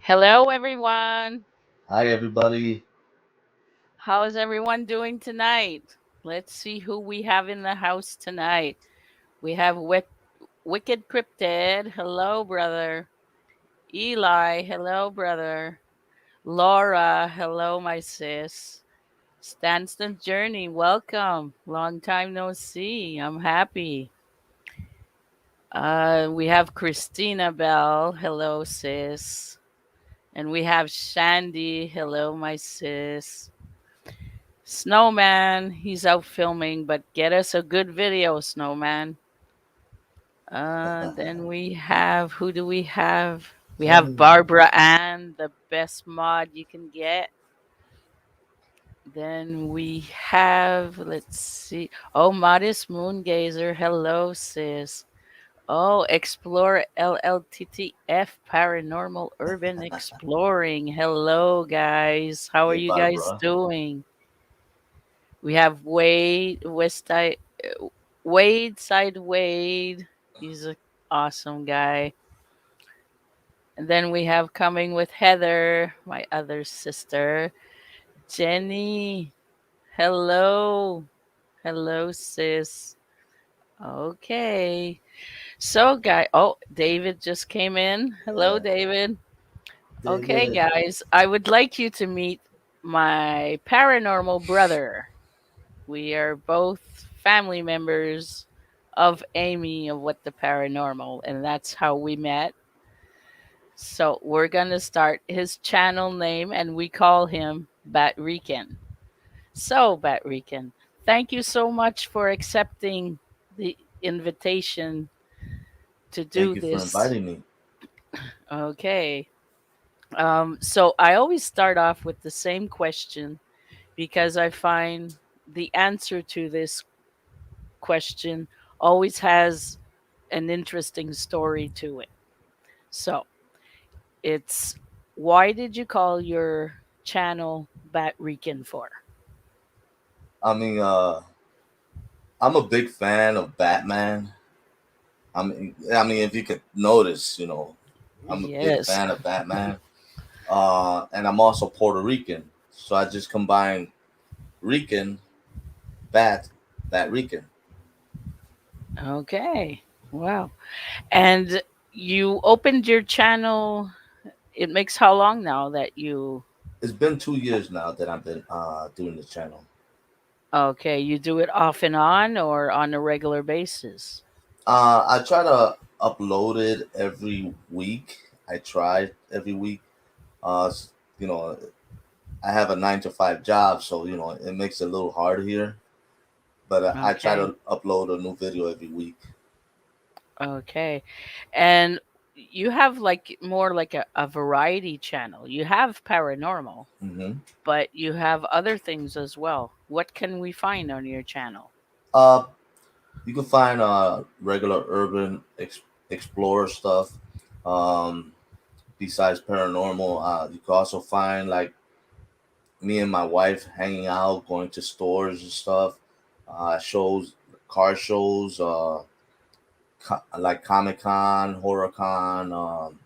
Hello, everyone. Hi, everybody. How is everyone doing tonight? Let's see who we have in the house tonight. We have Wicked Cryptid. Hello, brother. Eli. Hello, brother. Laura. Hello, my sis. Stanston Journey. Welcome. Long time no see. I'm happy. We have Christina Bell. Hello, sis. And we have Shandy. Hello, my sis. Snowman, he's out filming, but get us a good video, Snowman. Then we have, who do we have? We have Barbara Ann, the best mod you can get. Then we have, let's see. Oh, Modest Moongazer. Hello, sis. Oh, Explore LLTTF Paranormal Urban Exploring. Hello, guys. How are Hey, you guys Barbara. doing? We have Wade Side Wade. He's an awesome guy. And then we have coming with Heather, my other sister, Jenny. Hello. Hello, sis. Okay. So, David just came in. Hello, Yeah, David. Okay, David. guys, I would like you to meet my paranormal brother. We are both family members of Amy of What the Paranormal, and that's how we met. So we're gonna start his channel name, and we call him Batrican. So Batrican, thank you so much for accepting the invitation to do Thank you for this. inviting me. Okay. So I always start off with the same question because I find the answer to this question always has an interesting story to it. So it's, why did you call your channel Batrican for? I mean, I'm a big fan of Batman. I mean, if you could notice, I'm a big Yes. fan of Batman. And I'm also Puerto Rican, so I just combine Rican, Bat, Bat Rican. Okay. Wow. And you opened your channel. It makes how long now that you? It's been 2 years now that I've been doing this channel. Okay, you do it off and on or on a regular basis? I try to upload it every week. I try every week. Uh, s- you know, I have a 9 to 5 job, so it makes it a little hard here. But I try Okay. to upload a new video every week. Okay. And you have like more like a variety channel. You have paranormal, hmm but you have other things as well. What can we find on your channel? Uh, you can find regular urban explorer stuff. Um, Besides paranormal, you can also find like me and my wife hanging out, going to stores and stuff, shows, car shows, like Comic Con, Horror Con.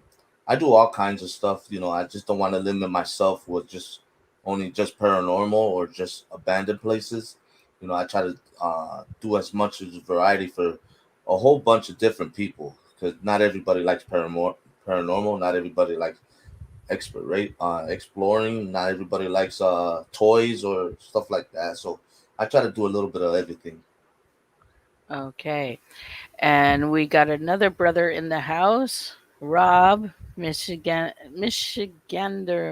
I do all kinds of stuff. I just don't want to limit myself with just paranormal or just abandoned places. I try to do as much as variety for a whole bunch of different people because not everybody likes paranormal. Not everybody likes exploring. Not everybody likes toys or stuff like that. So I try to do a little bit of everything. Okay. And we got another brother in the house, Rob, Michigander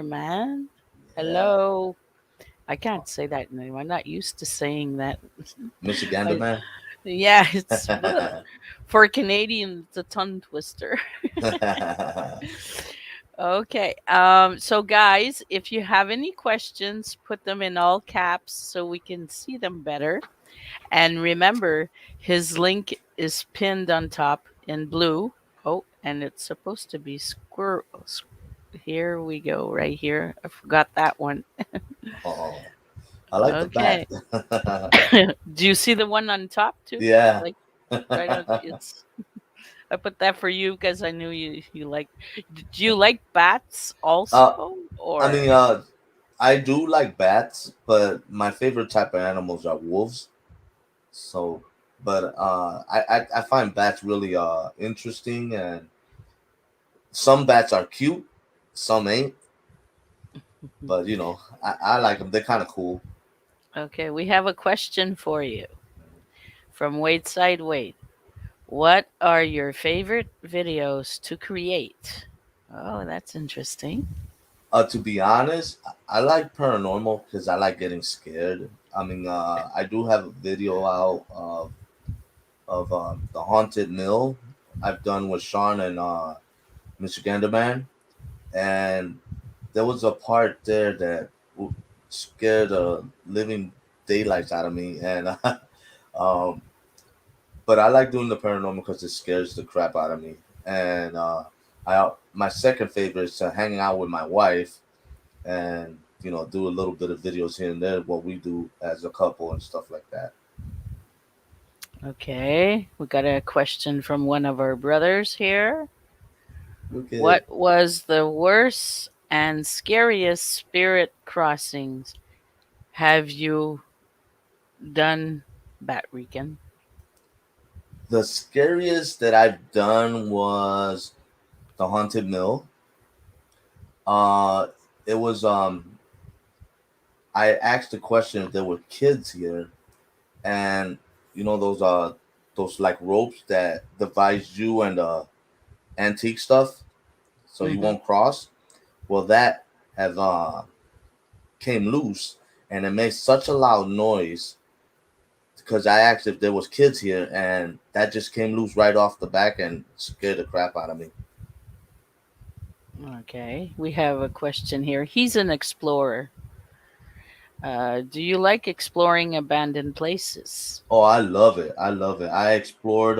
man. Yeah, Hello. I can't say that name. I'm not used to saying that. Michigander I, man. yeah, it's for Canadians, it's a tongue twister. Okay. So guys, if you have any questions, put them in all caps so we can see them better. And remember, his link is pinned on top in blue. Oh, and it's supposed to be squirrel. Here we go, right here. I forgot that one. Oh, I like the bat. Okay. Do you see the one on top too? Yeah. Like right on it's I put that for you because I knew you like. Do you like bats Uh, also, I or? mean, I do like bats, but my favorite type of animals are wolves. So, but I find bats really interesting, and some bats are cute, some ain't. But I like them. They're kind of cool. Okay, we have a question for you from Waitside Wait. What are your favorite videos to create? Oh, that's interesting. To be honest, I like paranormal because I like getting scared. I mean, I do have a video out of the haunted mill I've done with Sean and Mr. Man, and there was a part there that scared the living daylights out of me, and um, but I like doing the paranormal because it scares the crap out of me. And I my second favorite is hanging out with my wife and do a little bit of videos here and there what we do as a couple and stuff like that. Okay, we got a question from one of our brothers here. Okay. What was the worst and scariest spirit crossings have you done, Batrican? The scariest that I've done was the haunted mill. Uh, it was I asked the question if there were kids here, and those like ropes that divides you and antique stuff, so you Mm-hmm. won't cross. Well, that have came loose, and it made such a loud noise because I asked if there was kids here, and that just came loose right off the back and scared the crap out of me. Okay, we have a question here. He's an explorer. Do you like exploring abandoned places? Oh, I love it. I love it. I explored.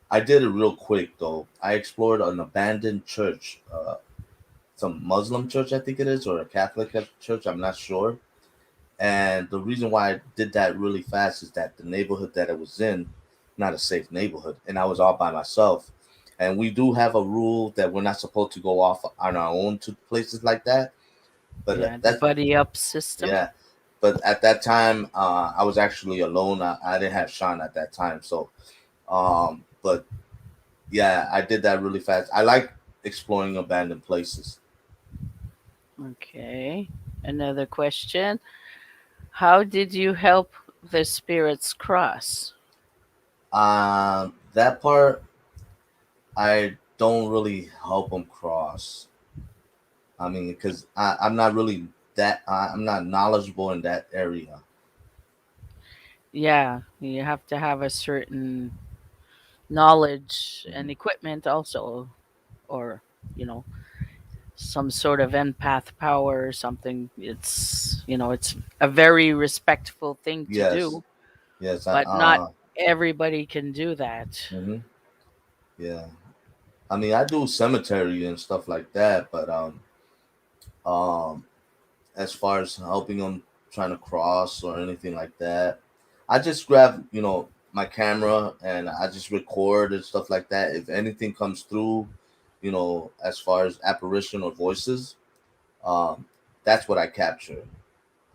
I did it real quick though. I explored an abandoned church, some Muslim church, I think it is, or a Catholic church. I'm not sure. And the reason why I did that really fast is that the neighborhood that it was in, not a safe neighborhood, and I was all by myself. And we do have a rule that we're not supposed to go off on our own to places like that. But Yeah, the that's buddy up system. yeah. But at that time, I was actually alone. I didn't have Sean at that time, so but yeah, I did that really fast. I like exploring abandoned places. Okay, another question. How did you help the spirits cross? That part I don't really help them cross. I mean, because I'm not really I'm not knowledgeable in that area. Yeah, you have to have a certain knowledge Mhm. and equipment also, or, you know, some sort of empath power or something. It's a very respectful thing to Yes, do, yes. but not everybody can do that. Mhm. Yeah. I mean, I do cemetery and stuff like that, but um, as far as helping them trying to cross or anything like that, I just grab my camera and I just record and stuff like that. If anything comes through, as far as apparition or voices, um, that's what I capture.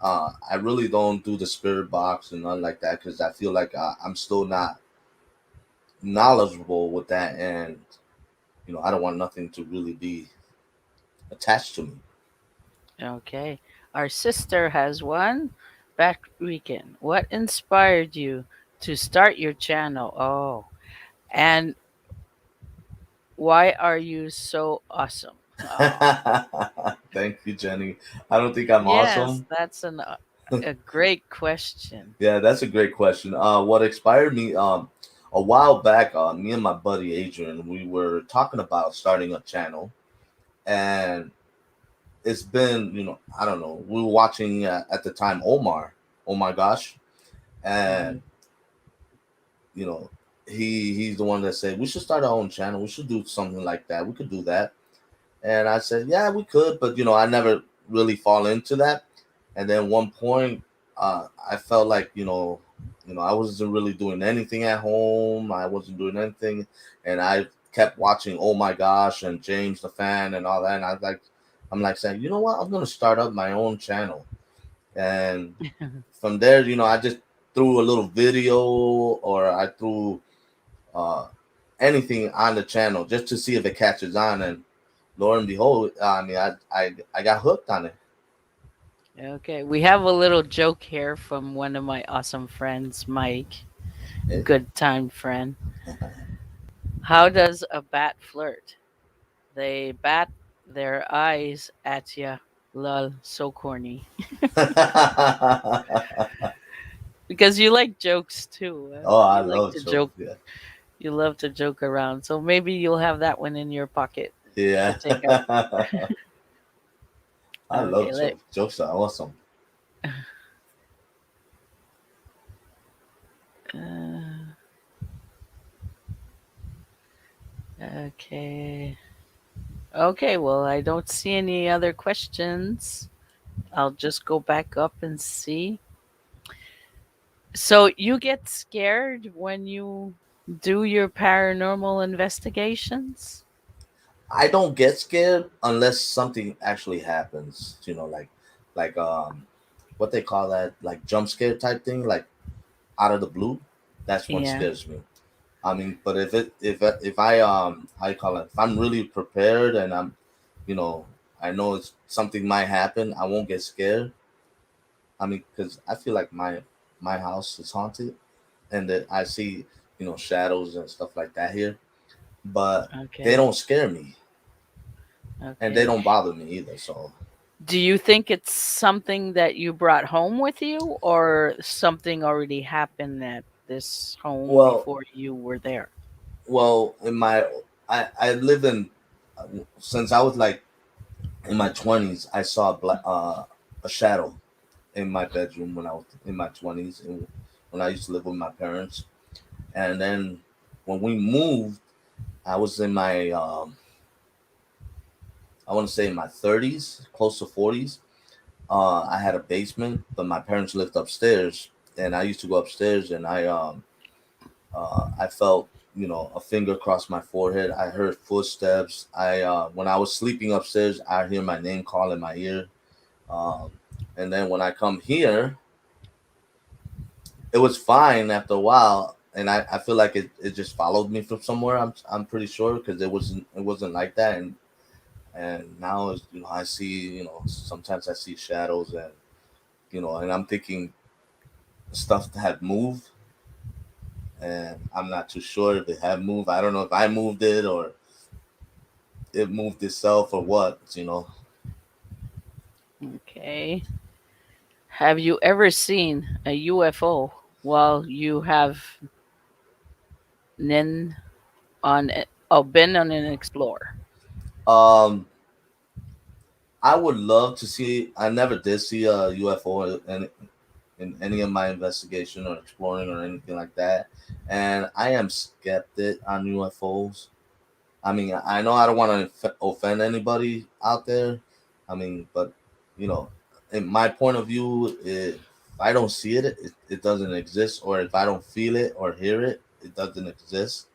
I really don't do the spirit box and nothing like that because I feel like I'm still not knowledgeable with that, and I don't want nothing to really be attached to me. Okay. Our sister has one. Back weekend. What inspired you to start your channel? Oh, and why are you so awesome? Oh, Thank you, Jenny. I don't think I'm yes, awesome. that's a great question. Yeah, that's a great question. What inspired me? A while back, me and my buddy Adrian, we were talking about starting a channel, and it's been, I don't know. We were watching at the time Oh my gosh, Hmm. and you know, he's the one that said we should start our own channel. We should do something like that. We could do that. And I said, yeah, we could, but I never really fall into that. And then one point, I felt like I wasn't really doing anything at home. I wasn't doing anything, and I kept watching. Oh my gosh, and James the Fan and all that. And I'm like saying, you know what? I'm gonna start up my own channel, and from there, I just threw a little video or I threw uh, anything on the channel just to see if it catches on, and lo and behold, I mean, I got hooked on it. Okay, we have a little joke here from one of my awesome friends, Mike, It good time friend. How does a bat flirt? They bat their eyes at ya. Lol, so corny. Because you like jokes too. Oh, I You like love to jokes. joke. Yeah, You love to joke around. So maybe you'll have that one in your pocket to yeah. take out. I Okay, love jokes. Jokes are awesome. uh, okay. Okay, well, I don't see any other questions. I'll just go back up and see. So you get scared when you do your paranormal investigations? I don't get scared unless something actually happens. What they call that, like jump scare type thing, like out of the blue. That's what Yeah. scares me. I mean, but if I how you call it, if I'm really prepared and you know, I know it's something might happen, I won't get scared. I mean, because I feel like my house is haunted, and that I see shadows and stuff like that here, but they Okay. don't scare me, and they Okay. don't bother me either. So, Do you think it's something that you brought home with you or something already happened at this home well, before you were there? in my I live in since I was like in my 20s, I saw a shadow in my bedroom when I was in my 20s, and when I used to live with my parents. And then when we moved, I was in my I want to say in my 30s, close to 40s. I had a basement, but my parents lived upstairs, and I used to go upstairs, and I felt a finger cross my forehead. I heard footsteps. I When I was sleeping upstairs, I hear my name call in my ear. Um, and then when I come here, it was fine after a while, and I feel like it just followed me from somewhere. I'm pretty sure because it wasn't like that, and now I see sometimes I see shadows, and I'm thinking stuff that had moved, and I'm not too sure if it had moved. I don't know if I moved it or it moved itself or what. Okay. Have you ever seen a UFO while you have nin been on an explorer? Um, I would love to see. I never did see a UFO in any of my investigation or exploring or anything like that. And I am skeptic on UFOs. I mean, I know I don't want to offend anybody out there. I mean, but you know, in my point of view, if I don't see it doesn't exist. Or if I don't feel it or hear it, it doesn't exist.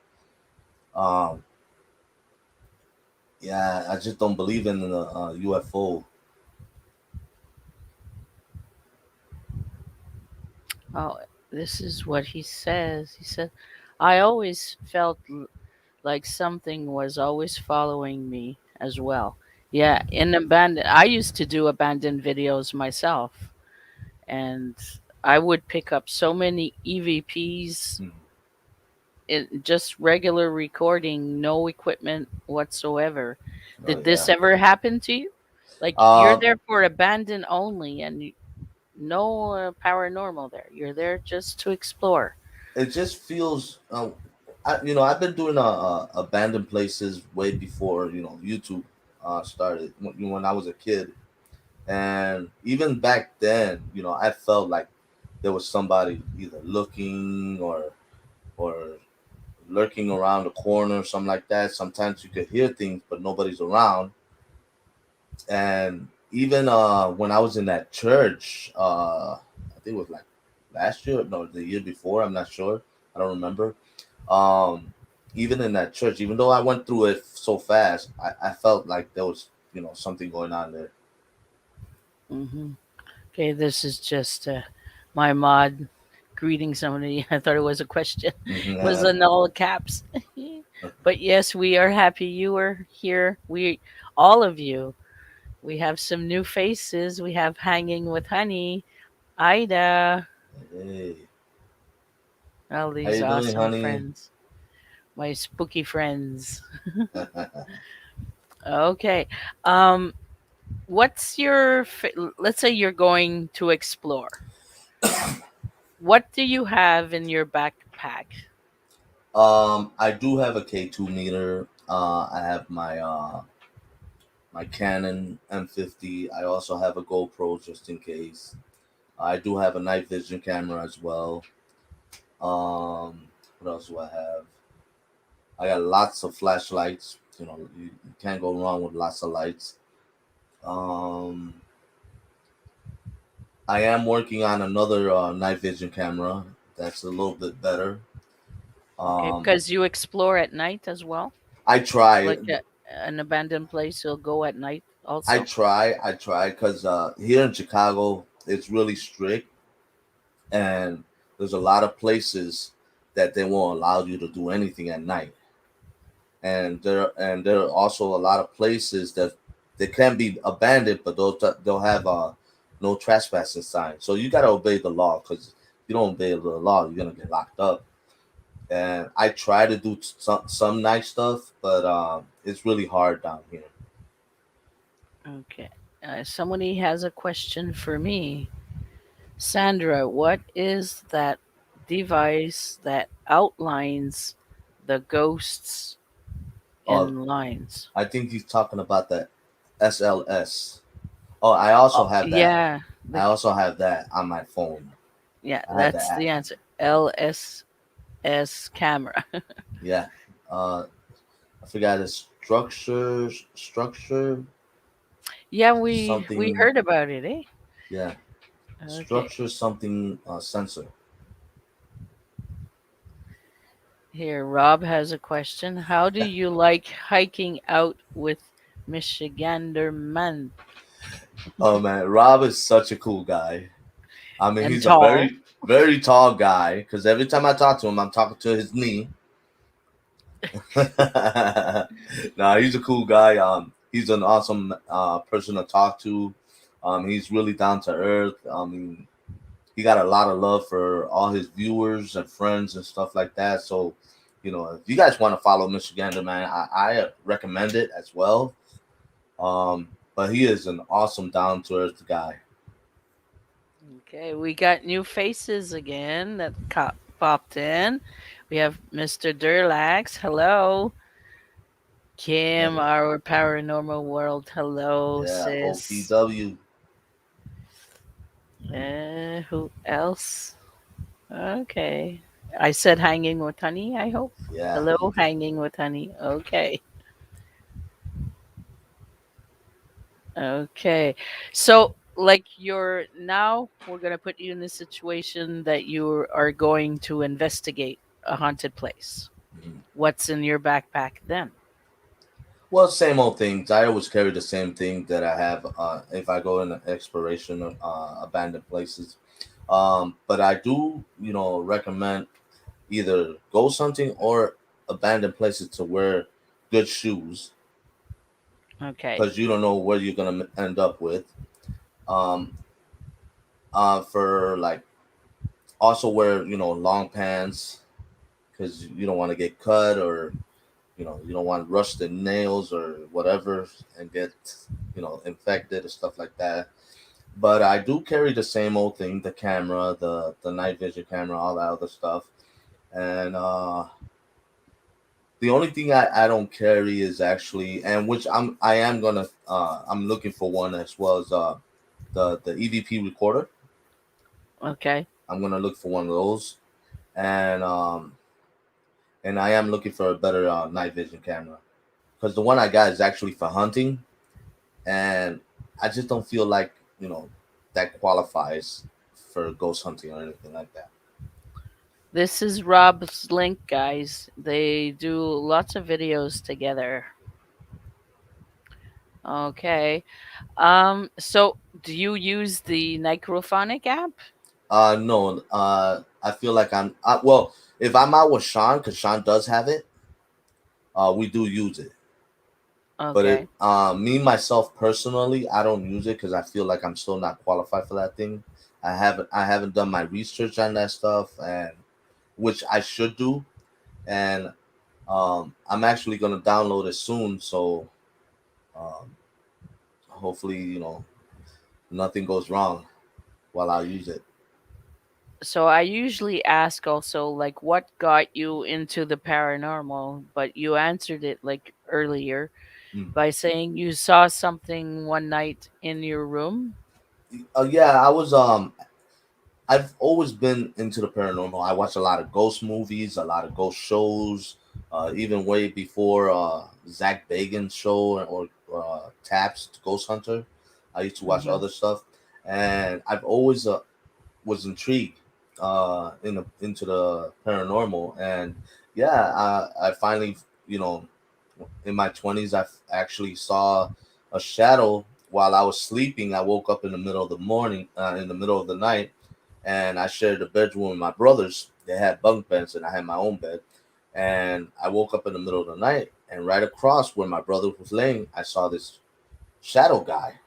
Um, yeah, I just don't believe in the UFO. Oh, this is what he says. He said, I always felt like something was always following me as well. Yeah, in abandoned, I used to do abandoned videos myself, and I would pick up so many EVPs Hmm. in just regular recording, no equipment whatsoever. Oh Did yeah. this ever happen to you? Like you're Um, there for abandoned only, and no paranormal there. You're there just to explore. it just feels. I've been doing abandoned places way before YouTube started when I was a kid, and even back then, I felt like there was somebody either looking or lurking around the corner or something like that. Sometimes you could hear things, but nobody's around. And even when I was in that church, I think it was like last year, no, the year before. I'm not sure. I don't remember. Um, Even in that church, even though I went through it so fast, I felt like there was something going on there. Hmm. Okay, this is just my mod greeting somebody. I thought it was a question. It was Mhm. in all caps. But yes, we are happy you are here. We, all of you. We have some new faces. We have Hanging with Honey, Ida, Hey, all how these you doing, awesome honey? friends, my spooky friends. Okay. Um, what's your, let's say you're going to explore. What do you have in your backpack? I do have a K2 meter. I have my Canon M50. I also have a GoPro just in case. I do have a night vision camera as well. What else do I have? I got lots of flashlights. You can't go wrong with lots of lights. Um, I am working on another night vision camera that's a little bit better. Okay, Um, because you explore at night as well. I try. Like an abandoned place, you'll go at night I also. try. I try because here in Chicago, it's really strict, and there's a lot of places that they won't allow you to do anything at night. And there are also a lot of places that they can be abandoned, but they'll have no trespassing sign. So you gotta obey the law because if you don't obey the law, you're gonna get locked up. And I try to do some nice stuff, but it's really hard down here. Okay. Somebody has a question for me. Sandra, what is that device that outlines the ghosts Uh, in lines? I think he's talking about the SLS. Oh, I also Oh, have that. yeah. I also have that on my phone. Yeah, I have the that's app. the answer. LSS camera. Yeah. I forgot the structure Yeah, we something. heard about it, eh? Yeah, Okay. structure something sensor. Here, Rob has a question. How do you like hiking out with Michigander man Oh man, Rob is such a cool guy. I mean, and he's a tall? very tall guy. Because every time I talk to him, I'm talking to his knee. Nah, he's a cool guy. He's an awesome person to talk to. He's really down to earth. I mean, he got a lot of love for all his viewers and friends and stuff like that. So, if you guys want to follow Michigander, man, I recommend it as well. But he is an awesome, down to earth guy. Okay, we got new faces again that popped in. We have Mr. Durlax. Hello. Kim, Yeah, our paranormal world. Hello, yeah, sis. OPW. Who else? Okay. I said hanging with honey, I hope. Yeah, Hello, you did. hanging with honey. Okay. Okay. So, like, you're now, we're going to put you in the situation that you are going to investigate a haunted place. Mhm. What's in your backpack then? Well, same old things. I always carry the same thing that I have if I go in exploration of abandoned places. But I do, recommend either ghost hunting or abandoned places to wear good shoes Okay. because you don't know where you're gonna end up with. Um, for like also wear long pants because you don't want to get cut or you don't want rusted nails or whatever and get infected or stuff like that. But I do carry the same old thing: the camera, the night vision camera, all that other stuff. And the only thing I don't carry is actually, and which I am gonna I'm looking for one as well as the EVP recorder. Okay. I'm gonna look for one of those, and I am looking for a better night vision camera because the one I got is actually for hunting, and I just don't feel like that qualifies for ghost hunting or anything like that. This is Rob's link, guys. They do lots of videos together. Okay. So do you use the Necrophonic app? No, I feel like well, if I'm out with Sean, because Sean does have it, we do use it. But Okay. me myself personally, I don't use it because I feel like I'm still not qualified for that thing. I haven't done my research on that stuff, and which I should do. And I'm actually gonna download it soon, so um, hopefully, nothing goes wrong while I use it. So I usually ask also like what got you into the paranormal, but you answered it like earlier Mm. by saying you saw something one night in your room. Yeah, I've always been into the paranormal. I watch a lot of ghost movies, a lot of ghost shows, even way before Zach Bagan's show or Taps Ghost Hunter. I used to watch Mhm. other stuff, and I've always was intrigued into the paranormal. And yeah, I finally, you know, in my 20s, I actually saw a shadow while I was sleeping. I woke up in the middle of the morning, in the middle of the night, and I shared the bedroom with my brothers. They had bunk beds, and I had my own bed. And I woke up in the middle of the night, and right across where my brother was laying, I saw this shadow guy,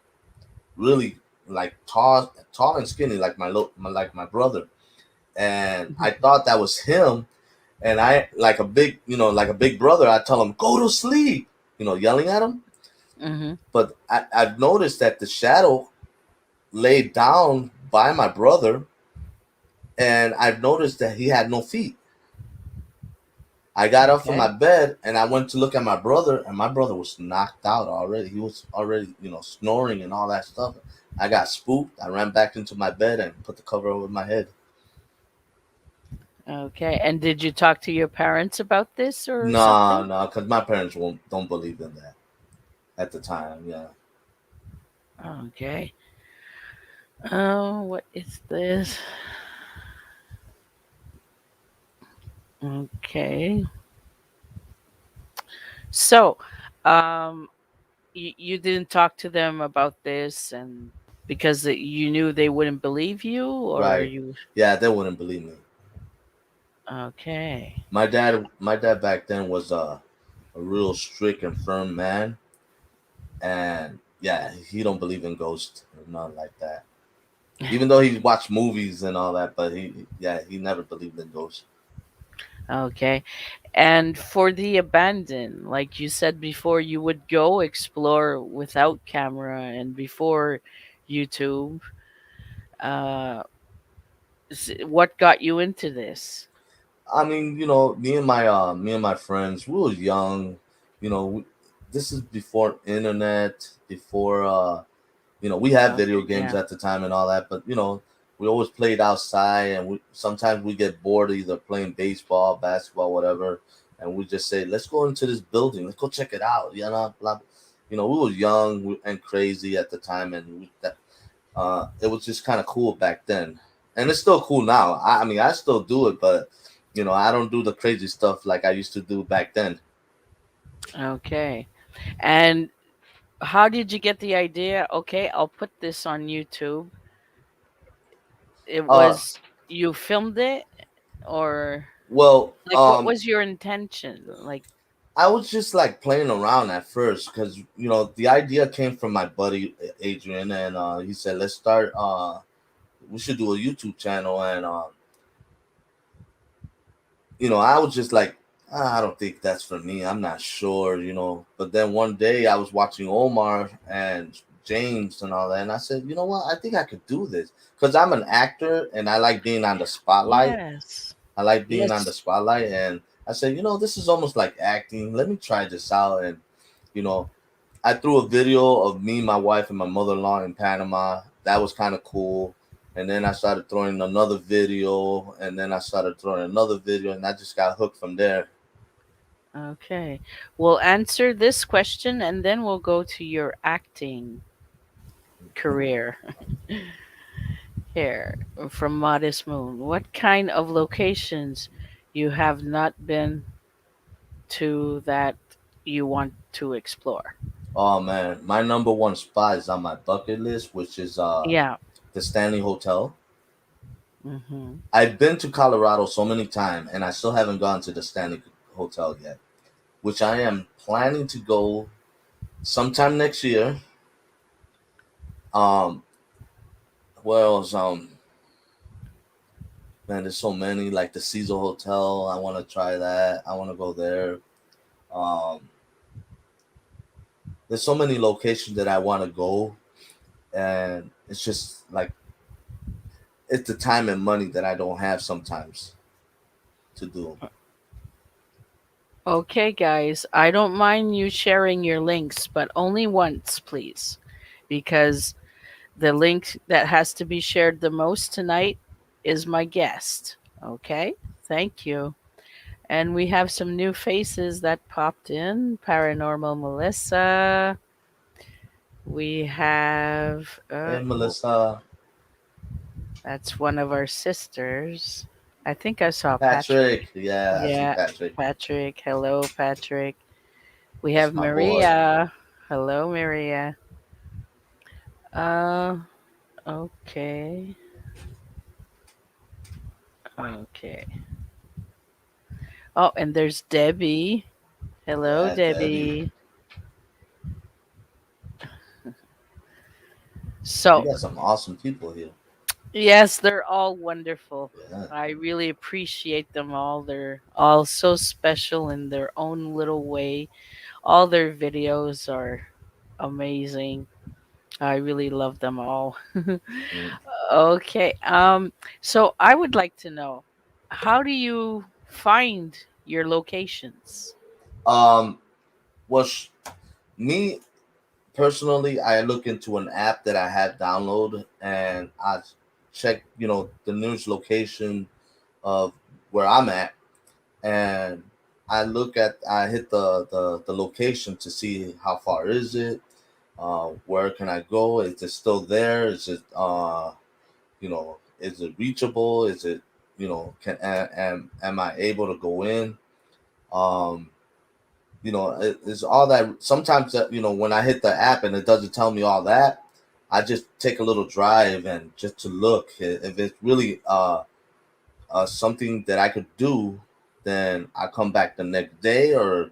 really like tall and skinny, like like my brother. And I thought that was him. And I, like a big, like a big brother, I tell him, "Go to sleep," yelling at him. Mhm. But I've noticed that the shadow laid down by my brother, and I've noticed that he had no feet. I got up from my Okay. bed and I went to look at my brother, and my brother was knocked out already. He was already, snoring and all that stuff. I got spooked. I ran back into my bed and put the cover over my head. Okay. And did you talk to your parents about this or Nah, something? nah, because my parents won't don't believe in that at the time. Yeah. Okay. Oh, what is this? Okay. So, um, you didn't talk to them about this, and because you knew they wouldn't believe you, or Right. you? Yeah, they wouldn't believe me. Okay. My dad back then was a real strict and firm man, and yeah, he don't believe in ghosts or nothing like that. Even though he watched movies and all that, but he never believed in ghosts. Okay. And for the abandoned, like you said before, you would go explore without camera and before YouTube. Uh, what got you into this? I mean, me and my friends, we was young. You know, we, this is before internet, before we had video games Yeah. at the time and all that, but we always played outside, and we sometimes we get bored either playing baseball, basketball, whatever, and we just say, let's go into this building, let's go check it out, blah. We were young and crazy at the time, and it was just kind of cool back then, and it's still cool now. I mean, I still do it, but I don't do the crazy stuff like I used to do back then. Okay. And how did you get the idea? Okay, I'll put this on YouTube. It Uh, was you filmed it, or well, like what was your intention? Like, I was just like playing around at first because the idea came from my buddy Adrian, and he said, "Let's start. We should do a YouTube channel." And I was just like, I don't think that's for me. I'm not sure. But then one day I was watching Omar and James and all that, and I said, you know what? I think I could do this because I'm an actor and I like being on the spotlight. yes. I like being on the Yes. spotlight, and I said, this is almost like acting. Let me try this out, and you know, I threw a video of me, my wife, and my mother-in-law in Panama. That was kind of cool. And then I started throwing another video, and then I started throwing another video, and I just got hooked from there. Okay. We'll answer this question and then we'll go to your acting career. Here from Modest Moon. What kind of locations you have not been to that you want to explore? Oh man, my number one spot is on my bucket list, which is Yeah. the Stanley Hotel. Hmm. I've been to Colorado so many times, and I still haven't gone to the Stanley Hotel yet, which I am planning to go sometime next year. Um, where else? Man, there's so many. Like the Cecil Hotel, I want to try that. I want to go there. Um, there's so many locations that I want to go, and it's just like it's the time and money that I don't have sometimes to do. Okay, guys, I don't mind you sharing your links, but only once, please, because the link that has to be shared the most tonight is my guest. Okay, thank you. And we have some new faces that popped in. Paranormal Melissa. We have, Hey, Melissa, that's one of our sisters. I think I saw Patrick. Patrick. Yeah, I see Yeah, Patrick. Patrick. Hello, Patrick. We That's have my boy. Maria. Hello, Maria. Uh, okay. Okay. Oh, and there's Debbie. Hello, Yeah, Debbie. Debbie. We So, got some awesome people here. yes, they're all wonderful. Yeah. I really appreciate them all. They're all so special in their own little way. All their videos are amazing. I really love them all. Mm. Okay. So I would like to know, how do you find your locations? Um, well, me personally, I look into an app that I had downloaded, and I check, the nearest location of where I'm at, and I hit the location to see how far is it, where can I go? Is it still there? Is it is it reachable? Is it am I able to go in? Um, it's all that. Sometimes that when I hit the app and it doesn't tell me all that, I just take a little drive and just to look if it's really something that I could do. Then I come back the next day or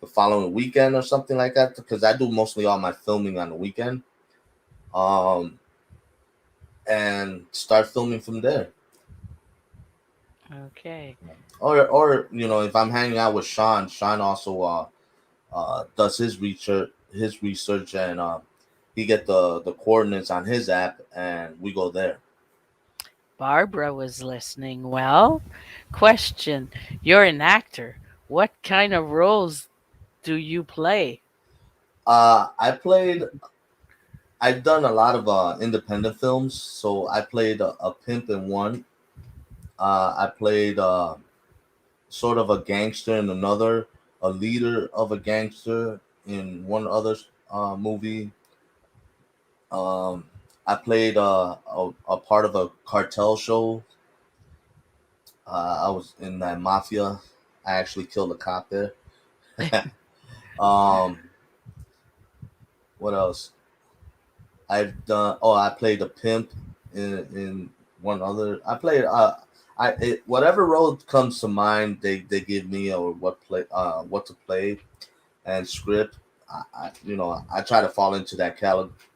the following weekend or something like that, because I do mostly all my filming on the weekend. Um, and start filming from there. Okay. Or if I'm hanging out with Sean also does his research, and he get the coordinates on his app, and we go there. Barbara was listening. Well, question. You're an actor. What kind of roles do you play? I played. I've done a lot of independent films, so I played a pimp in one. I played sort of a gangster in another, a leader of a gangster in one other movie. Um, I played a part of a cartel show. I was in that mafia. I actually killed a cop there. um, what else? I've done. Oh, I played a pimp in one other. I played. Whatever role comes to mind, they give me, or what to play and script. I try to fall into that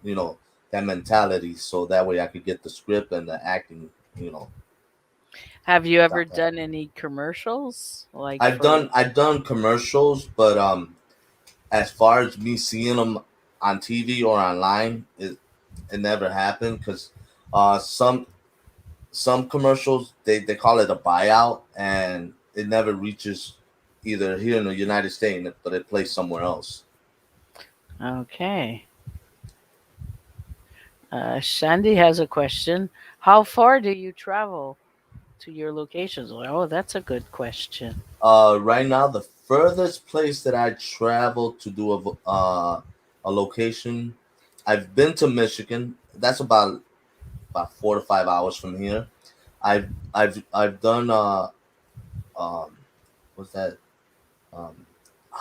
you know, that mentality, so that way I could get the script and the acting. You know, Have you ever without that. done any commercials? Like for. I've done commercials, but as far as me seeing them on TV or online, it never happened, because some commercials they call it a buyout, and it never reaches either here in the United States, but it plays somewhere else. Okay. Shandy has a question. How far do you travel to your locations? Oh, that's a good question. Right now, the furthest place that I traveled to do a location, I've been to Michigan. That's about about 4 to 5 hours from here. I've done um what's that um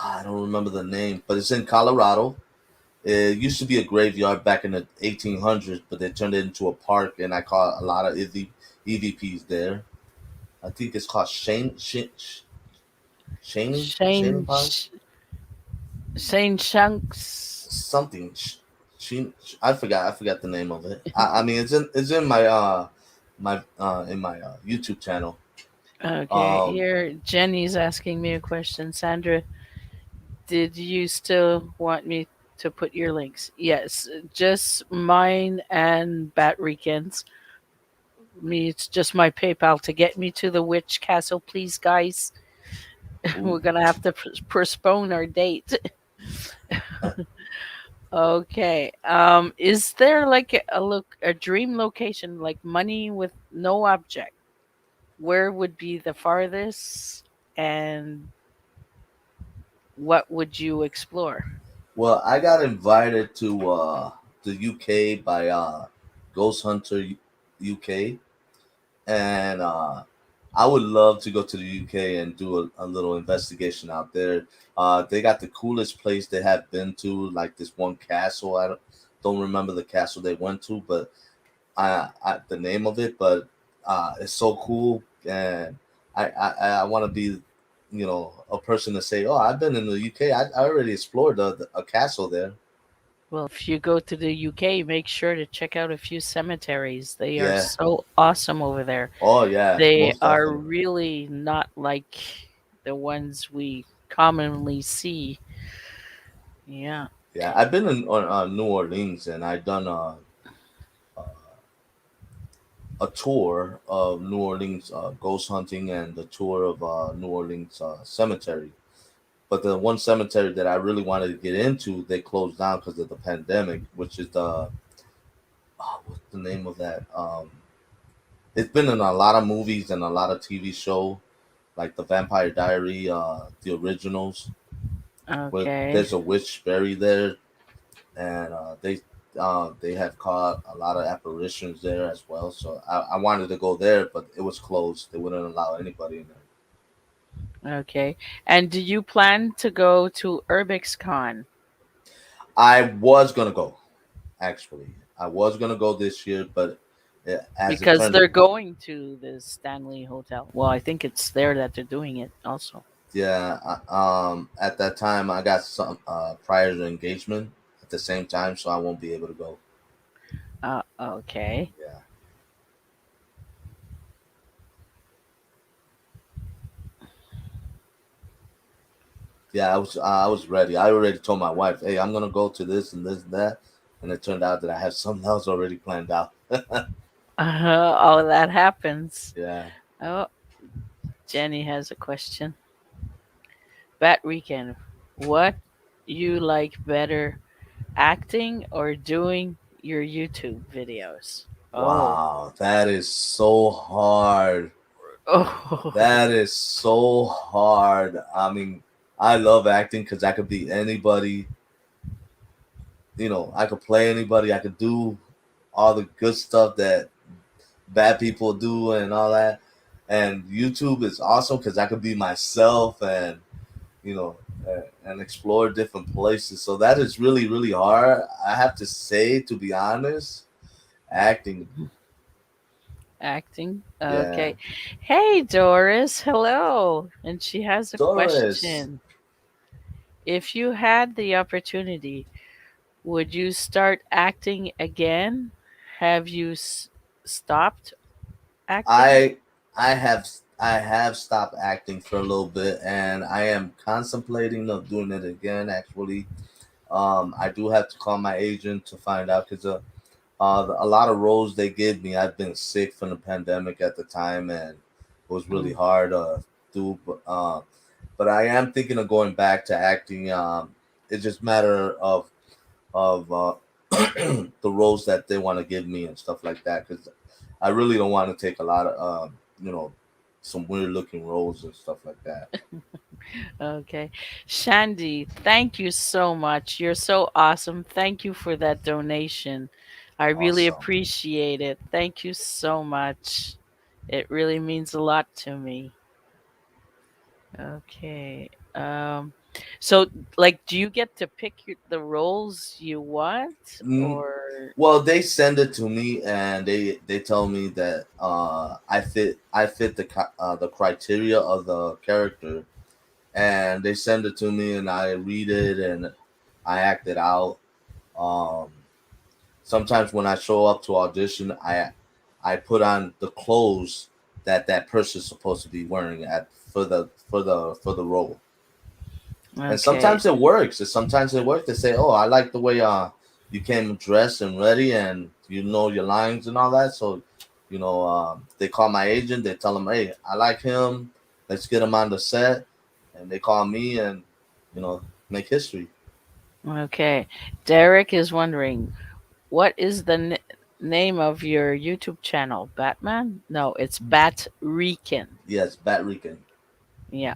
I don't remember the name, but it's in Colorado. It used to be a graveyard back in the 1800s, but they turned it into a park, and I caught a lot of EVPs there. I think it's called Shane Shane Park, Shane Shanks. something. I forgot the name of it. I mean, it's in my in my YouTube channel. Okay, Um, here Jenny's asking me a question. Sandra, did you still want me to put your links? Yes, just mine and Batrican's. Me, it's just my PayPal to get me to the witch castle, please, guys. ooh, We're gonna have to postpone our date. uh, Okay. Is there like a dream location, like money with no object? Where would be the farthest, and what would you explore? well, I got invited to the UK by Ghost Hunter UK, and I would love to go to the UK and do a little investigation out there. They got the coolest place they have been to, like this one castle. I don't remember the castle they went to, but the name of it. But it's so cool, and I want to be, a person to say, "Oh, I've been in the UK. I already explored a castle there." Well, if you go to the UK, make sure to check out a few cemeteries. They are Yeah. so awesome over there. Oh yeah. They Most are definitely. really not like the ones we commonly see. Yeah. Yeah, I've been in New Orleans, and I done a tour of New Orleans ghost hunting and the tour of New Orleans cemetery. But the one cemetery that I really wanted to get into, they closed down because of the pandemic, which is the what's the name of that? It's been in a lot of movies and a lot of TV show, like the Vampire Diary, the originals, where Okay. there's a witch buried there, and they have caught a lot of apparitions there as well. So I wanted to go there, but it was closed. They wouldn't allow anybody in there. Okay. And do you plan to go to UrbexCon? I was gonna go, actually. I was gonna go this year, but as it Because turned, they're going to the Stanley Hotel. Well, I think it's there that they're doing it also. yeah, at that time I got some prior to engagement at the same time, so I won't be able to go. Okay. Yeah, yeah, I was ready. I already told my wife, "Hey, I'm gonna go to this and this and that," and it turned out that I have something else already planned out. All that happens. Yeah. Oh, Jenny has a question. Bat Weekend, what you like better, acting or doing your YouTube videos? Oh. Wow, that is so hard. Oh. That is so hard. I mean, I love acting because I could be anybody. I could play anybody. I could do all the good stuff that bad people do and all that. And YouTube is awesome because I could be myself and you know and explore different places. So that is really really hard. I have to say, to be honest, acting. Acting. Yeah, Okay. Hey, Doris. Hello. And she has a Doris. question. If you had the opportunity, would you start acting again? Have you stopped acting? I I have stopped acting for a little bit, and I am contemplating of doing it again. Actually, I do have to call my agent to find out because a lot of roles they give me, I've been sick from the pandemic at the time, and it was really Mm, hard to do. But I am thinking of going back to acting. It's just matter of the roles that they want to give me and stuff like that. Because I really don't want to take a lot of some weird looking roles and stuff like that. okay. Shandy, thank you so much. You're so awesome. Thank you for that donation. I really Awesome. appreciate it. Thank you so much. It really means a lot to me. Okay. So like do you get to pick the roles you want Mm, or well, they send it to me and they tell me that I fit the criteria of the character, and they send it to me and I read it and I act it out. Um, Sometimes when I show up to audition, I put on the clothes that that person's supposed to be wearing at for the role. And okay. sometimes it works. And sometimes it works. They say, "Oh, I like the way you came dressed and ready, and you know your lines and all that." So, they call my agent. They tell him, "Hey, I like him. Let's get him on the set." And they call me and you know make history. Okay. Derek is wondering what is the name of your YouTube channel? Batman? No, it's Batrican. Yes, Batrican. Yeah.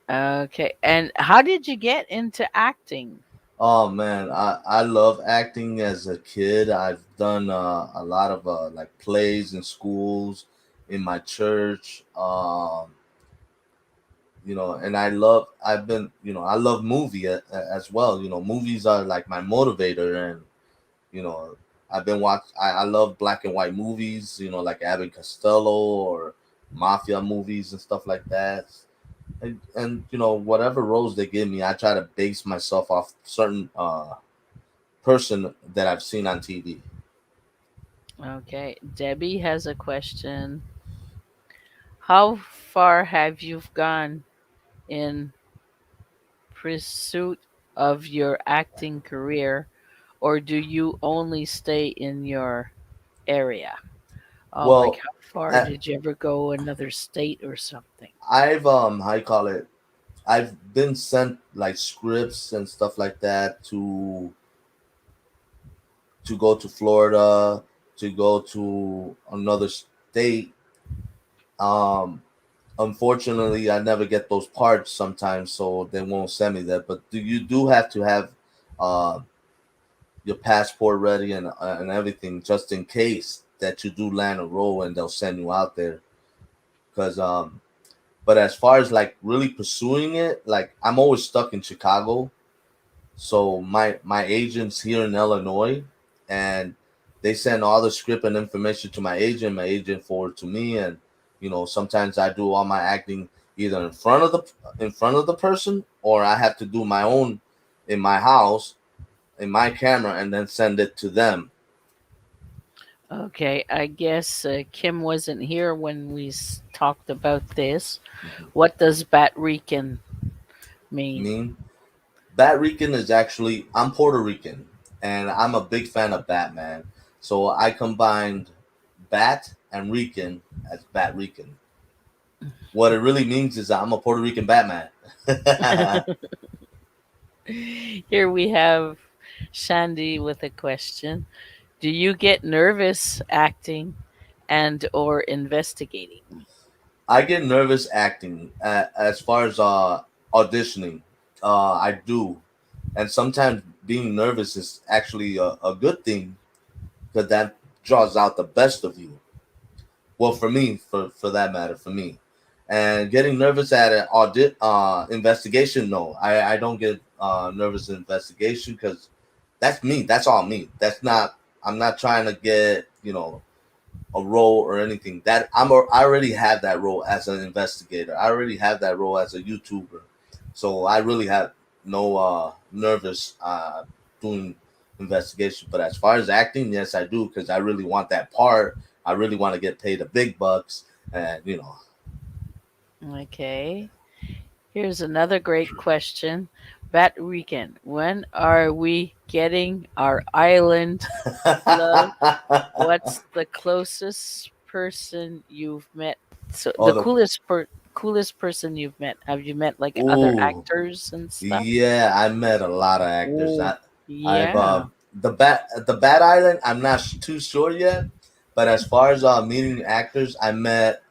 Okay. And how did you get into acting? Oh man, I love acting as a kid. I've done a lot of like plays in schools, in my church. And I love as well. Movies are like my motivator, and you know, I love black and white movies. Like Abbott Costello or mafia movies and stuff like that. And whatever roles they give me, I try to base myself off certain person that I've seen on TV. Okay. Debbie has a question. How far have you gone in pursuit of your acting career, or do you only stay in your area? Like Well, how far I, did you ever go another state or something? I've how you call it? I've been sent like scripts and stuff like that to go to Florida, to go to another state. Um, Unfortunately, I never get those parts sometimes, so they won't send me there. But you do have to have uh, your passport ready and everything just in case that you do land a role and they'll send you out there. Because but as far as like really pursuing it, like I'm always stuck in Chicago. So my agent's here in Illinois, and they send all the script and information to my agent. My agent forward to me, and sometimes I do all my acting either in front of the person, or I have to do my own in my house in my camera and then send it to them. Okay, I guess Kim wasn't here when we talked about this. Mhm. What does Batrican mean? Mean Bat Rican is actually I'm Puerto Rican, and I'm a big fan of Batman. So I combined Bat and Rican as Bat Rican. What it really means is I'm a Puerto Rican Batman. Here we have Shandy with a question. Do you get nervous acting and or investigating? I get nervous acting as far as auditioning. I do, and sometimes being nervous is actually a good thing because that draws out the best of you. Well, for me, for that matter, for me, and getting nervous at an audit investigation. No, I don't get nervous in investigation because that's me. That's all me. That's not. I'm not trying to get a role or anything. I already have that role as an investigator. I already have that role as a YouTuber. So I really have no nervous doing investigation. But as far as acting, yes, I do because I really want that part. I really want to get paid the big bucks, and Okay. Here's another great question. Bat Weekend. When are we getting our island love? What's the closest person you've met? So oh the the coolest person you've met. Have you met like other ooh actors and stuff? Yeah, I met a lot of actors. Oh, I've yeah. the Bat Island. I'm not too sure yet, but as far as meeting actors, I met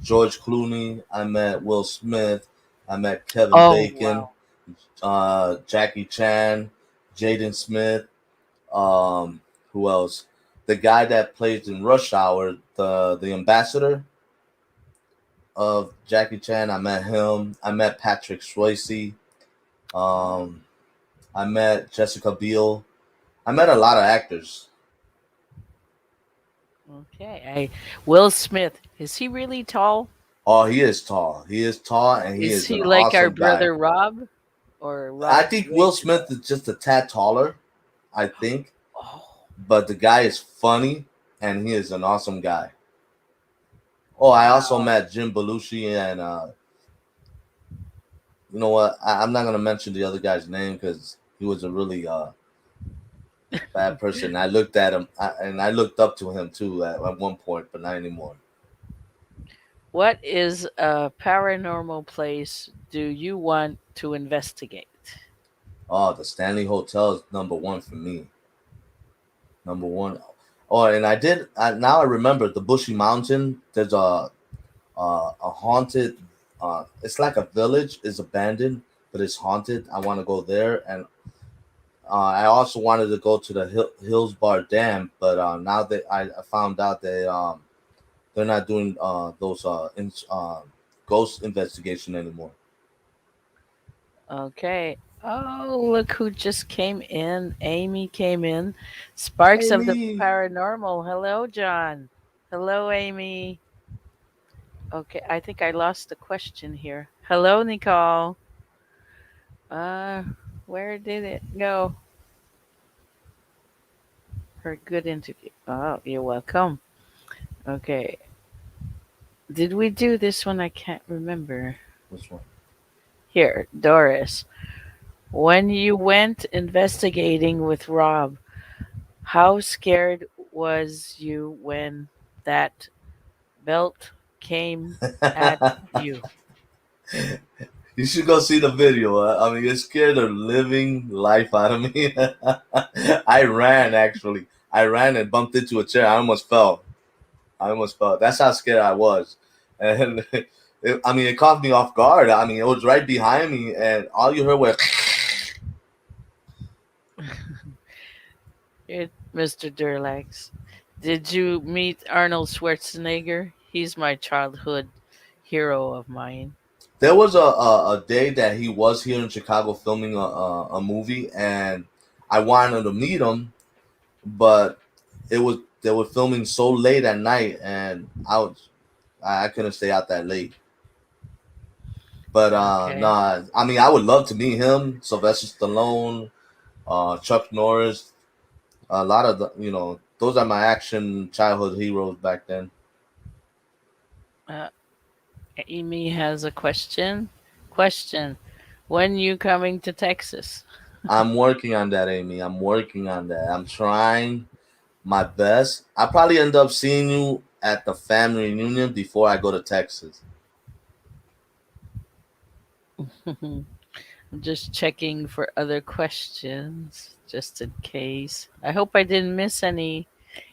George Clooney. I met Will Smith. I met Kevin Oh, Bacon, wow. Jackie Chan, Jaden Smith. Um, Who else? The guy that plays in Rush Hour, the ambassador of Jackie Chan. I met him. I met Patrick Swayze. Um, I met Jessica Biel. I met a lot of actors. Okay. Will Smith, is he really tall? Oh, he is tall. He is tall, and he Is is an he like our awesome guy. brother Rob? Or I Rob's think way Will too Smith tall? is just a tad taller. I think, Oh, but the guy is funny, and he is an awesome guy. Oh, I also wow. met Jim Belushi, and you know what? I'm not gonna mention the other guy's name because he was a really bad person. I looked at him, and I looked up to him too at one point, but not anymore. What is a paranormal place do you want to investigate? Oh, the Stanley Hotel is number one for me. Number one. Oh, and I did. Now I remember the Bushy Mountain. There's a haunted. It's like a village. It's abandoned, but it's haunted. I want to go there, and I also wanted to go to the Hills Bar Dam, but now that I found out they're not doing those ghost investigation anymore. Okay. Oh, look who just came in. Amy came in. Sparks of the Amy, Paranormal. Hello, John. Hello, Amy. Okay, I think I lost the question here. Hello, Nicole. Uh, where did it go? Her good interview. Oh, you're welcome. Okay. Did we do this one? I can't remember. which one? Here, Doris. When you went investigating with Rob, how scared was you when that belt came at you? You should go see the video. I mean, it scared the living life out of me. I ran actually. I ran and bumped into a chair. I almost fell. I almost fell. That's how scared I was, and I mean, it caught me off guard. I mean, it was right behind me, and all you heard was. Mr. Durlax. Did you meet Arnold Schwarzenegger? He's my childhood hero of mine. There was a day that he was here in Chicago filming a movie, and I wanted to meet him, but it was they were filming so late at night, and I couldn't stay out that late. But Okay. nah, I mean, I would love to meet him, Sylvester Stallone, Chuck Norris, a lot of those are my action childhood heroes back then. Uh, Amy has a question. Question. When you coming to Texas? I'm working on that, Amy. I'm working on that. I'm trying my best. I probably end up seeing you at the family reunion before I go to Texas. I'm just checking for other questions, just in case. I hope I didn't miss any.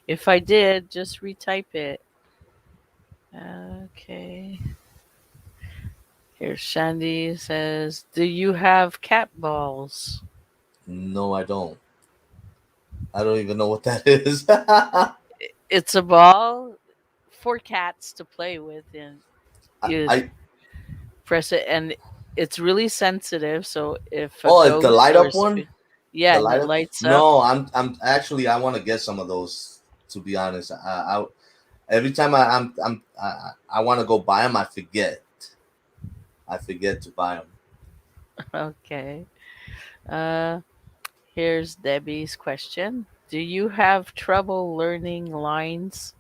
If I did, just retype it. Okay. Here, Shandy says, "Do you have cat balls?" No, I don't. I don't even know what that is. It's a ball for cats to play with, and you I press it, and it's really sensitive. So if a oh, it's the ghost light or up one. spirit, yeah, The and light it up. lights up. No, I'm actually I want to get some of those. To be honest, I every time I want to go buy them, I forget. I forget to buy them. Okay. Uh, Here's Debbie's question: do you have trouble learning lines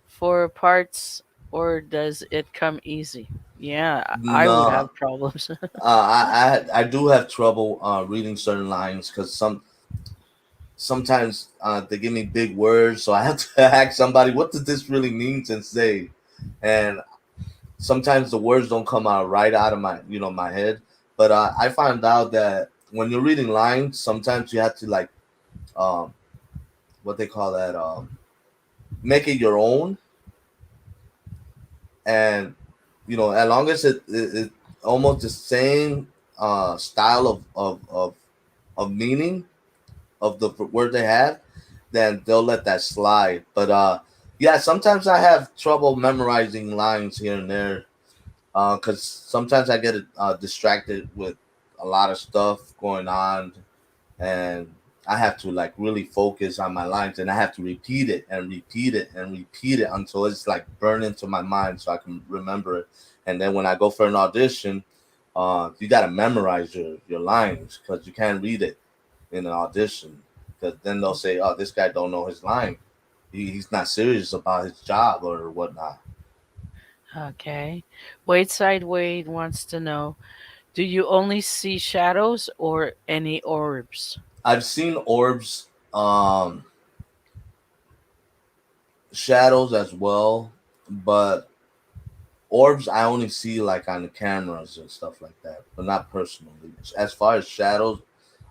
for parts, or does it come easy? Yeah, I would No, have problems. I do have trouble reading certain lines because sometimes they give me big words, so I have to ask somebody what does this really mean to say, and sometimes the words don't come out right out of my head. But I found out that when you're reading lines, sometimes you have to like um, what they call that make it your own, and as long as it almost the same style of meaning of the word they have, then they'll let that slide. But yeah, sometimes I have trouble memorizing lines here and there because sometimes I get distracted with a lot of stuff going on, and I have to like really focus on my lines, and I have to repeat it and repeat it and repeat it until it's like burned into my mind so I can remember it. And then when I go for an audition, you got to memorize your lines because you can't read it in an audition, because then they'll say, "Oh, this guy don't know his line. He's not serious about his job or whatnot." Okay. Wade wants to know, do you only see shadows or any orbs? I've seen orbs, shadows as well, but orbs I only see like on the cameras and stuff like that, but not personally. As far as shadows,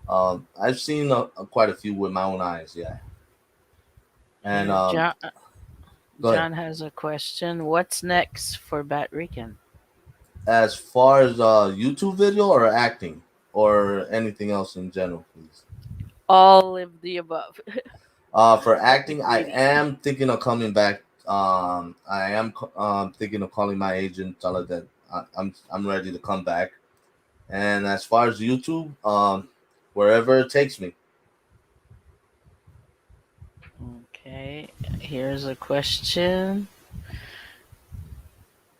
I've seen quite a few with my own eyes. Yeah, and Here, go ahead. John has a question. What's next for Batrican? As far as YouTube video or acting or anything else in general, please. All of the above. For Don't be acting, I greedy. am thinking of coming back. I am thinking of calling my agent, tell her that I'm ready to come back. And as far as YouTube, wherever it takes me. Okay, here's a question.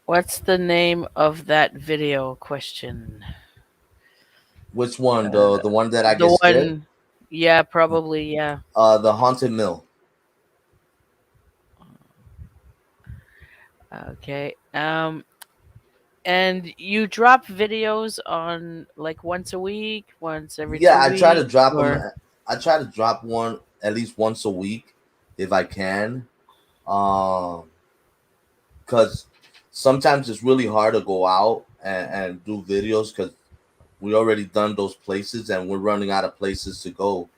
What's the name of that video? Question. Which one? Uh, The one that I the get scared? one, yeah, probably, yeah. The haunted mill. Okay. And you drop videos on like once a week, once every Yeah, two I try to weeks, drop them. or I try to drop one at least once a week if I can. Um, because sometimes it's really hard to go out and do videos because we already done those places and we're running out of places to go.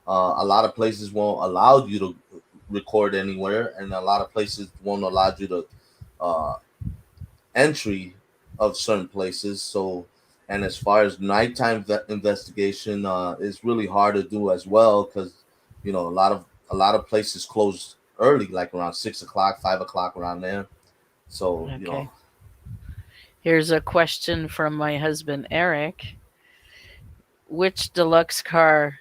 A lot of places won't allow you to record anywhere, and a lot of places won't allow you to uh, entry of certain places. So, and as far as nighttime investigation, it's really hard to do as well because a lot of places close early, like around 6 o'clock, 5 o'clock, around there. So okay. Here's a question from my husband Eric. Which deluxe car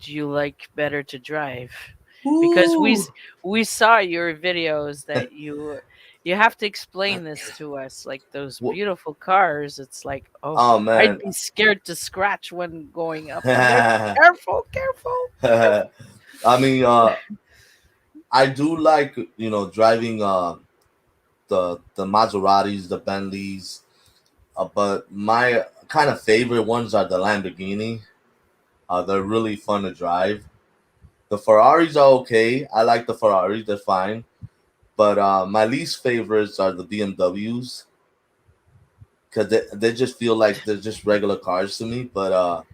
do you like better to drive? Because Ooh. we saw your videos that you have to explain this to us, like those beautiful cars. It's like, oh, Oh I'd man. be scared to scratch when going up on there. Careful, careful, careful. I mean, I do like driving the Maseratis, the Bentleys, but my kind of favorite ones are the Lamborghini. They're really fun to drive. The Ferraris are okay. I like the Ferraris; they're fine. But my least favorites are the BMWs because they just feel like they're just regular cars to me. But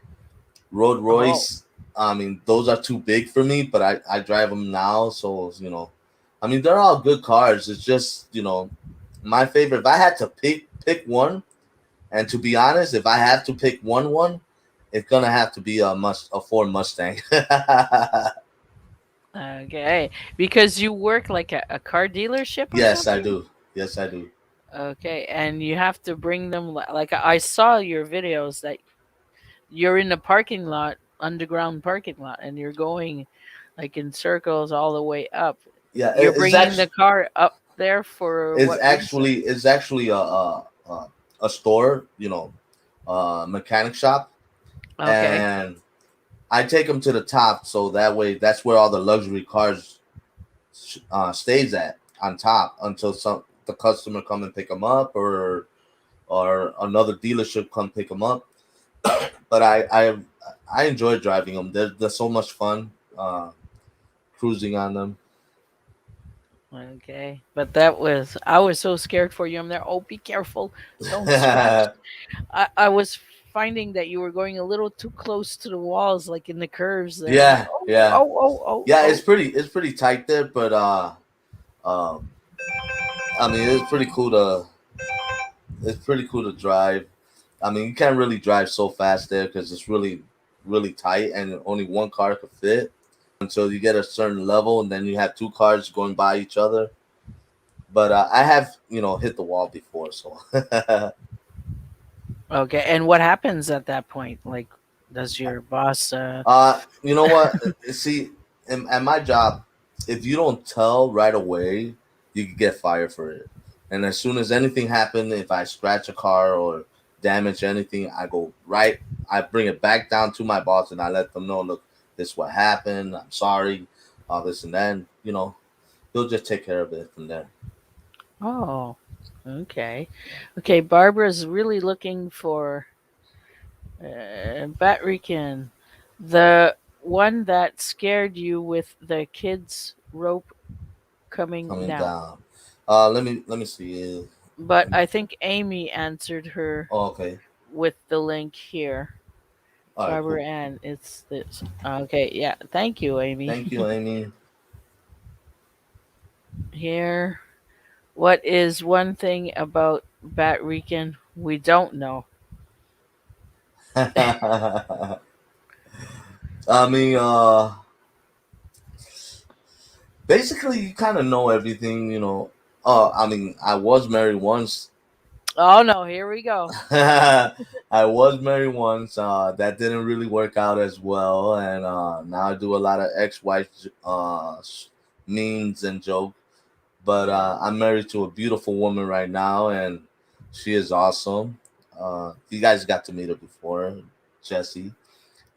Rolls Oh, Royce, I mean, those are too big for me. But I drive them now, so I mean, they're all good cars. It's just my favorite. If I had to pick one, and to be honest, if I have to pick one, it's gonna have to be a Ford Mustang. okay. Because you work like a car dealership or Yes, I something? do. Yes, I do. Okay, and you have to bring them like I saw your videos that you're in a parking lot, underground parking lot, and you're going like in circles all the way up. Yeah, You're bringing the car up there for what reason? it's actually a store, mechanic shop, Okay. and I take them to the top so that way that's where all the luxury cars stays at on top until the customer come and pick them up or another dealership come pick them up. But I enjoy driving them. They're so much fun cruising on them. Okay. But that was I was so scared for you. I'm there. Oh, be careful. Don't scratch. I was finding that you were going a little too close to the walls, like in the curves there. Like, Yeah, oh, yeah, oh, oh, oh, yeah. oh. It's pretty tight there, but um, I mean it's pretty cool to drive. I mean, you can't really drive so fast there because it's really, really tight and only one car could fit. until you get a certain level, and then you have two cars going by each other. But I have, hit the wall before, so. Okay, and what happens at that point? Like, does your boss? You know what? See, at my job, if you don't tell right away, you can get fired for it. And as soon as anything happened, if I scratch a car or damage anything, I go right. I bring it back down to my boss and I let them know, look, this is what happened. I'm sorry, all this and that. He'll just take care of it from there. Oh, okay, okay. Barbara's really looking for Batrican, the one that scared you with the kids' rope coming Coming down. down. Let me see. But I think Amy answered her Oh, okay. with the link here. All right. Barbara Cool. Ann, it's this. Okay, yeah. Thank you, Amy. Thank you, Amy. Here. What is one thing about Batrican we don't know? I mean, basically, you kind of know everything, I mean, I was married once. Oh no, here we go. I was married once. That didn't really work out as well, and now I do a lot of ex-wife memes and jokes. But Yeah. I'm married to a beautiful woman right now, and she is awesome. You guys got to meet her before, Jessie.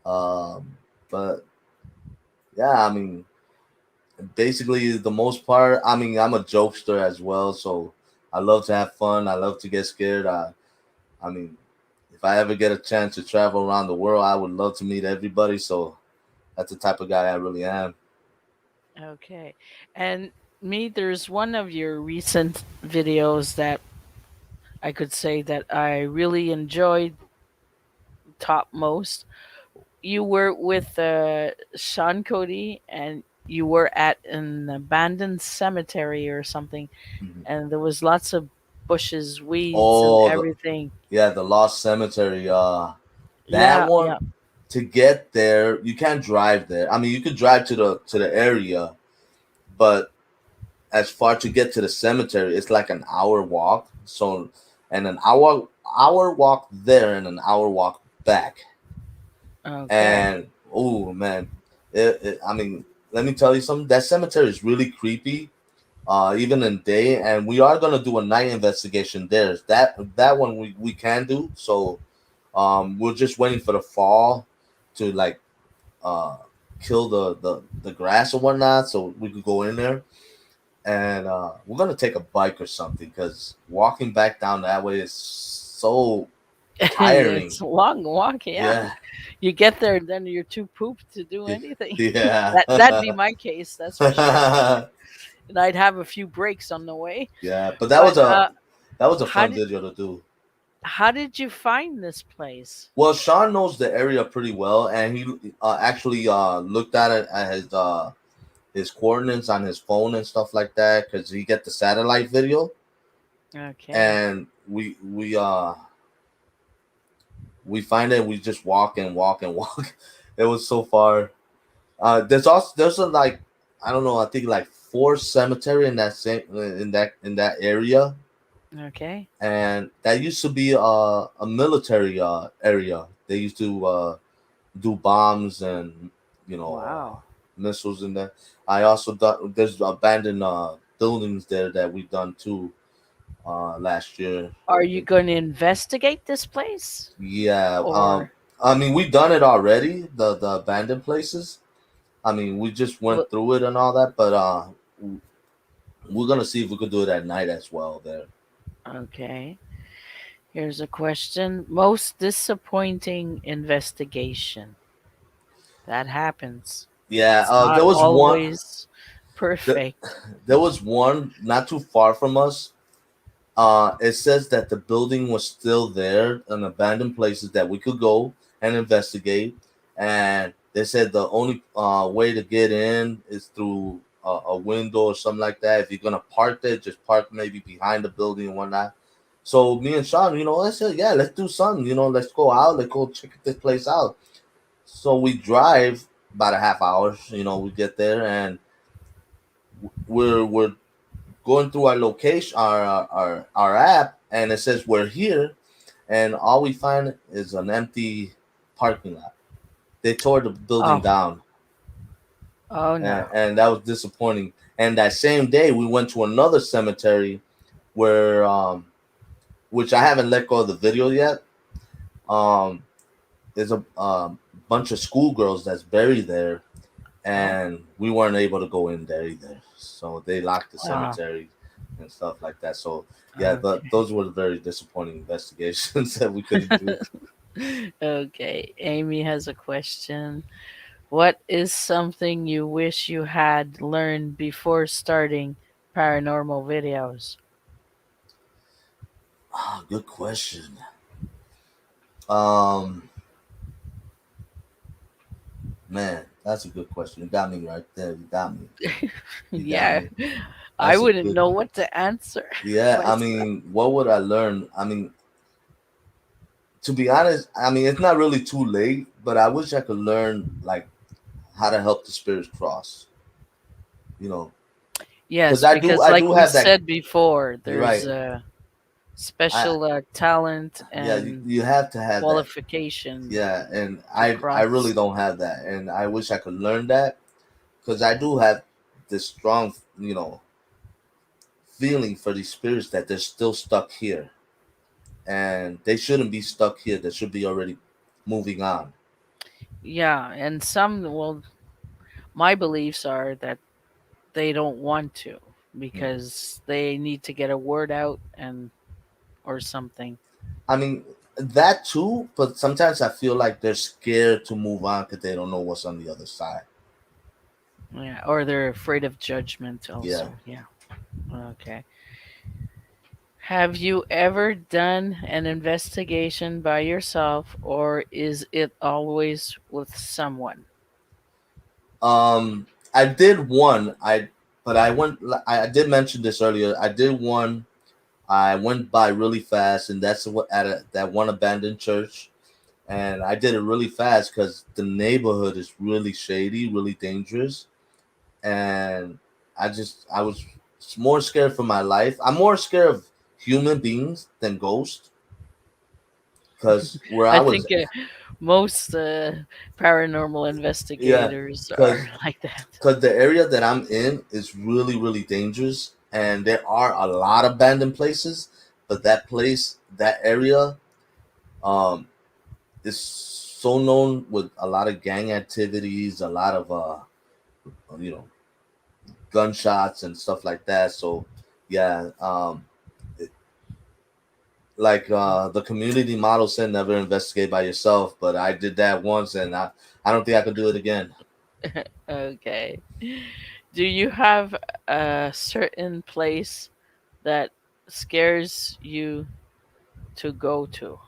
Um, but yeah, I mean, basically the most part, I mean, I'm a jokester as well, so I love to have fun. I love to get scared. I mean, if I ever get a chance to travel around the world, I would love to meet everybody. So that's the type of guy I really am. Okay. And me, there's one of your recent videos that I could say that I really enjoyed topmost. You were with Sean Cody, and you were at an abandoned cemetery or something, Mhm. and there was lots of bushes, weeds, and Oh, everything. the Lost Cemetery. That Yeah, one, yeah. to get there, you can't drive there. I mean, you could drive to the area, but as far to get to the cemetery, it's like an hour walk. So, and an hour walk there and an hour walk back. Okay. And oh man, I mean, let me tell you something. That cemetery is really creepy, even in day. And we are gonna do a night investigation there. That one we can do. So, we're just waiting for the fall to like uh kill the grass or whatnot, so we could go in there. And we're gonna take a bike or something because walking back down that way is so tiring. It's a long walk, yeah. Yeah, You get there and then you're too pooped to do anything. yeah. That'd be my case, that's for sure. And I'd have a few breaks on the way. Yeah, but that But was a how fun did video to do. how did you find this place? Well, Sean knows the area pretty well, and he actually looked at it at his coordinates on his phone and stuff like that because he get the satellite video, Okay. and we find it. We just walk and walk and walk. It was so far. There's a like, I don't know. I think like four cemetery in that same in that area, Okay. and that used to be a military area. They used to do bombs and Wow. missiles in there. I also done there's abandoned buildings there that we done too last year. Are you going to investigate this place? Yeah, Or I mean we done it already. The abandoned places. I mean we just well, went through it and all that, but we're gonna see if we could do it at night as well there. okay. Here's a question. Most disappointing investigation. That happens. Yeah, It's not there was one. always Th- perfect. there was one not too far from us. It says that the building was still there, an abandoned places that we could go and investigate. And they said the only way to get in is through a window or something like that. If you're gonna park there, just park maybe behind the building and whatnot. So me and Sean, I said, let's do something. Let's go out. Let's go check this place out. So we drive. about a half hour. We get there, and we're going through our location, our app, and it says we're here, and all we find is an empty parking lot. They tore the building Oh, down, oh and, no. and that was disappointing. And that same day, we went to another cemetery where, which I haven't let go of the video yet. Um, there's a bunch of schoolgirls that's buried there, Oh, and we weren't able to go in there either. So they locked the oh, cemetery and stuff like that. So yeah, okay. those were very disappointing investigations that we couldn't do. Okay, Amy has a question. What is something you wish you had learned before starting paranormal videos? Good question. Um, Man, that's a good question. You got me right there. You got me. You got Yeah, me. I That's a wouldn't good. know what to answer Yeah, I myself. mean, what would I learn? I mean, to be honest, I mean, it's not really too late, but I wish I could learn like how to help the spirits cross. You know, because Yes, I because like do we have that. said before, You're there's right. a I special talent Yeah, and you have to have that. qualification Yeah, and to I really cross. don't have that, and I wish I could learn that because I do have this strong, feeling for these spirits that they're still stuck here, and they shouldn't be stuck here. They should be already moving on. Yeah, and some, well, my beliefs are that they don't want to Mm. because they need to get a word out and or something. I mean, that too, but sometimes I feel like they're scared to move on because they don't know what's on the other side. Yeah, or they're afraid of judgment Yeah. also. Yeah. Okay. Have you ever done an investigation by yourself or is it always with someone? I did one. But I went. I did mention this earlier. I did one. I went by really fast, and that's what that one abandoned church, and I did it really fast because the neighborhood is really shady, really dangerous, and I was more scared for my life. I'm more scared of human beings than ghosts because where I I was, think most paranormal yeah, investigators because are like that. the area that I'm in is really really dangerous, and there are a lot of abandoned places, but that area, um, is so known with a lot of gang activities, a lot of you know gunshots and stuff like that. So yeah, like the community model said, never investigate by yourself. But I did that once, and I don't think I could do it again. Okay. Do you have a certain place that scares you to go to?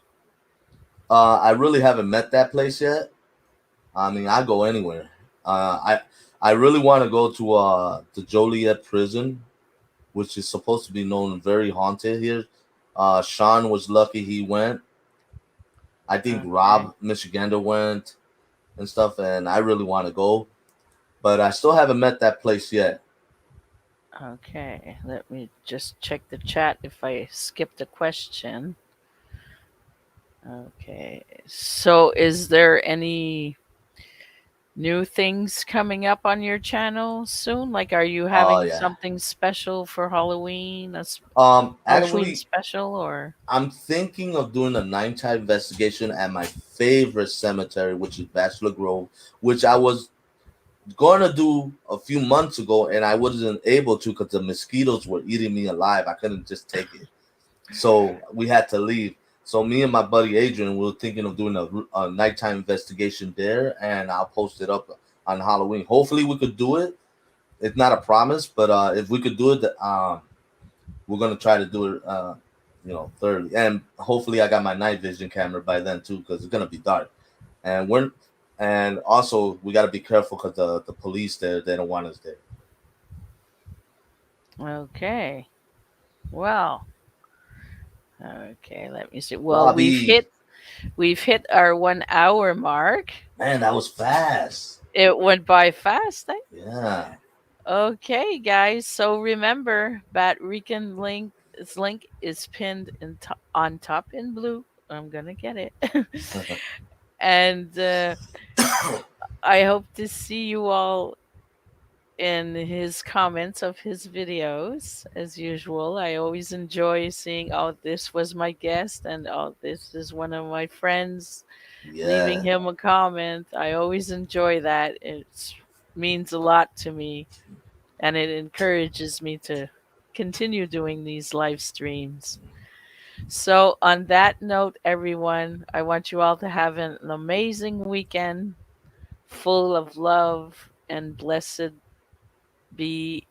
I really haven't met that place yet. I mean, I go anywhere. I really want to go to the Joliet prison, which is supposed to be known very haunted here. Sean was lucky he went. I think Okay. Rob Michigander went and stuff, and I really want to go, but I still haven't met that place yet. Okay. Let me just check the chat if I skipped a question. Okay. So, is there any new things coming up on your channel soon? Like, are you Oh having yeah. something special for Halloween? Halloween Actually, special or? I'm thinking of doing a nighttime investigation at my favorite cemetery, which is Bachelor Grove, which I was gonna do a few months ago, and I wasn't able to because the mosquitoes were eating me alive. I couldn't just take it, so we had to leave. So me and my buddy Adrian we were thinking of doing a nighttime investigation there, and I'll post it up on Halloween. Hopefully, we could do it. It's not a promise, but if we could do it, we're gonna try to do it. Thoroughly, and hopefully, I got my night vision camera by then too, because it's gonna be dark. And we're and also we got to be careful because the police there they don't want us there. Okay. Well, okay, let me see. Well, Bobby, we've hit our 1 hour mark. man, that was fast. It went by fast. Yeah. Okay, guys. So remember, Batrican link is pinned on top in blue. I'm gonna get it. And I hope to see you all in his comments of his videos as usual. I always enjoy seeing, oh, this was my guest, and oh, this is one of my friends, leaving Yeah. him a comment. I always enjoy that. It means a lot to me, and it encourages me to continue doing these live streams. So, on that note, everyone, I want you all to have an amazing weekend full of love and blessed be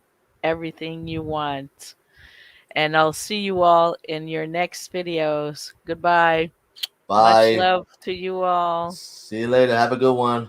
everything you want. And I'll see you all in your next videos. Goodbye. Much Bye. love to you all. See you later. Have a good one.